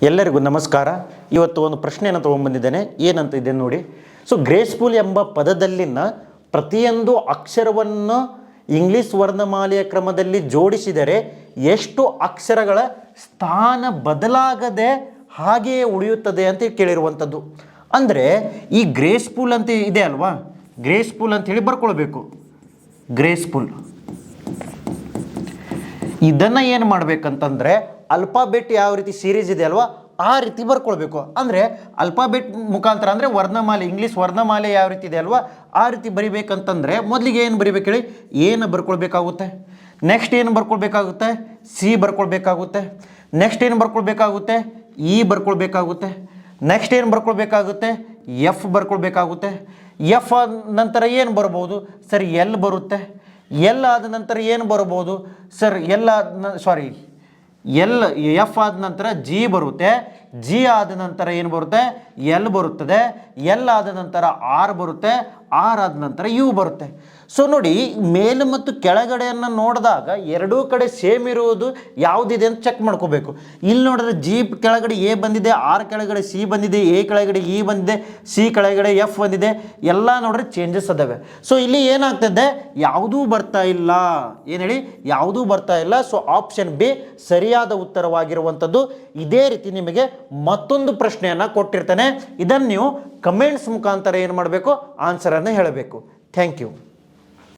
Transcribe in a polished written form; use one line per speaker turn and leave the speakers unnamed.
ಎಲ್ಲರಿಗೂ ನಮಸ್ಕಾರ. ಇವತ್ತು ಒಂದು ಪ್ರಶ್ನೆಯನ್ನು ತೊಗೊಂಡ್ಬಂದಿದ್ದೇನೆ. ಏನಂತ ಇದೆ ನೋಡಿ. ಸೊ ಗ್ರೇಸ್ಫುಲ್ ಎಂಬ ಪದದಲ್ಲಿನ ಪ್ರತಿಯೊಂದು ಅಕ್ಷರವನ್ನು ಇಂಗ್ಲೀಷ್ ವರ್ಣಮಾಲೆಯ ಕ್ರಮದಲ್ಲಿ ಜೋಡಿಸಿದರೆ ಎಷ್ಟು ಅಕ್ಷರಗಳ ಸ್ಥಾನ ಬದಲಾಗದೆ ಹಾಗೆಯೇ ಉಳಿಯುತ್ತದೆ ಅಂತ ಕೇಳಿರುವಂಥದ್ದು. ಅಂದರೆ ಈ ಗ್ರೇಸ್ಫುಲ್ ಅಂತ ಇದೆ ಅಲ್ವಾ, ಗ್ರೇಸ್ಫುಲ್ ಅಂತ ಹೇಳಿ ಬರ್ಕೊಳ್ಬೇಕು. ಗ್ರೇಸ್ಫುಲ್ ಇದನ್ನು ಏನು ಮಾಡಬೇಕಂತಂದರೆ ಅಲ್ಫಾಬೆಟ್ ಯಾವ ರೀತಿ ಸೀರೀಸ್ ಇದೆ ಅಲ್ವಾ ಆ ರೀತಿ ಬರ್ಕೊಳ್ಬೇಕು. ಅಂದರೆ ಅಲ್ಫಾಬೆಟ್ ಮುಖಾಂತರ ಅಂದರೆ ವರ್ಣಮಾಲೆ, ಇಂಗ್ಲೀಷ್ ವರ್ಣಮಾಲೆ ಯಾವ ರೀತಿ ಇದೆ ಅಲ್ವಾ ಆ ರೀತಿ ಬರಿಬೇಕಂತಂದರೆ ಮೊದಲಿಗೆ ಏನು ಬರಿಬೇಕು ಹೇಳಿ, ಏನು ಬರ್ಕೊಳ್ಬೇಕಾಗುತ್ತೆ, ನೆಕ್ಸ್ಟ್ ಏನು ಬರ್ಕೊಳ್ಬೇಕಾಗುತ್ತೆ, ಸಿ ಬರ್ಕೊಳ್ಬೇಕಾಗುತ್ತೆ, ನೆಕ್ಸ್ಟ್ ಏನು ಬರ್ಕೊಳ್ಬೇಕಾಗುತ್ತೆ, ಇ ಬರ್ಕೊಳ್ಬೇಕಾಗುತ್ತೆ, ನೆಕ್ಸ್ಟ್ ಏನು ಬರ್ಕೊಳ್ಬೇಕಾಗುತ್ತೆ, ಎಫ್ ಬರ್ಕೊಳ್ಬೇಕಾಗುತ್ತೆ. ಎಫ್ ಆದ ನಂತರ ಏನು ಬರ್ಬೋದು ಸರ್, ಎಲ್ ಬರುತ್ತೆ. ಎಲ್ ಆದ ನಂತರ ಏನು ಬರ್ಬೋದು ಸರ್, ಎಫ್ ಆದ ನಂತರ ಜಿ ಬರುತ್ತೆ. ಜಿ ಆದ ನಂತರ ಏನು ಬರುತ್ತೆ, ಎಲ್ ಬರುತ್ತದೆ. ಎಲ್ ಆದ ನಂತರ ಆರ್ ಬರುತ್ತೆ. ಆರ್ ಆದ ನಂತರ ಯು ಬರುತ್ತೆ. ಸೊ ನೋಡಿ, ಮೇಲೆ ಮತ್ತು ಕೆಳಗಡೆಯನ್ನು ನೋಡಿದಾಗ ಎರಡೂ ಕಡೆ ಸೇಮ್ ಇರುವುದು ಯಾವುದಿದೆ ಅಂತ ಚೆಕ್ ಮಾಡ್ಕೋಬೇಕು. ಇಲ್ಲಿ ನೋಡಿದ್ರೆ ಜಿ ಕೆಳಗಡೆ ಎ ಬಂದಿದೆ, ಆರ್ ಕೆಳಗಡೆ ಸಿ ಬಂದಿದೆ, ಎ ಕೆಳಗಡೆ ಇ ಬಂದಿದೆ, ಸಿ ಕೆಳಗಡೆ ಎಫ್ ಬಂದಿದೆ, ಎಲ್ಲ ನೋಡ್ರೆ ಚೇಂಜಸ್ ಅದಾವೆ. ಸೊ ಇಲ್ಲಿ ಏನಾಗ್ತದೆ, ಯಾವುದೂ ಬರ್ತಾ ಇಲ್ಲ. ಏನು ಹೇಳಿ, ಯಾವುದೂ ಬರ್ತಾ ಇಲ್ಲ. ಸೊ ಆಪ್ಷನ್ ಬಿ ಸರಿಯಾದ ಉತ್ತರವಾಗಿರುವಂಥದ್ದು. ಇದೇ ರೀತಿ ನಿಮಗೆ ಮತ್ತೊಂದು ಪ್ರಶ್ನೆಯನ್ನು ಕೊಟ್ಟಿರ್ತಾನೆ. ಇದನ್ನು ನೀವು ಕಮೆಂಟ್ಸ್ ಮುಖಾಂತರ ಏನು ಮಾಡಬೇಕು, ಆನ್ಸರನ್ನು ಹೇಳಬೇಕು. Thank you.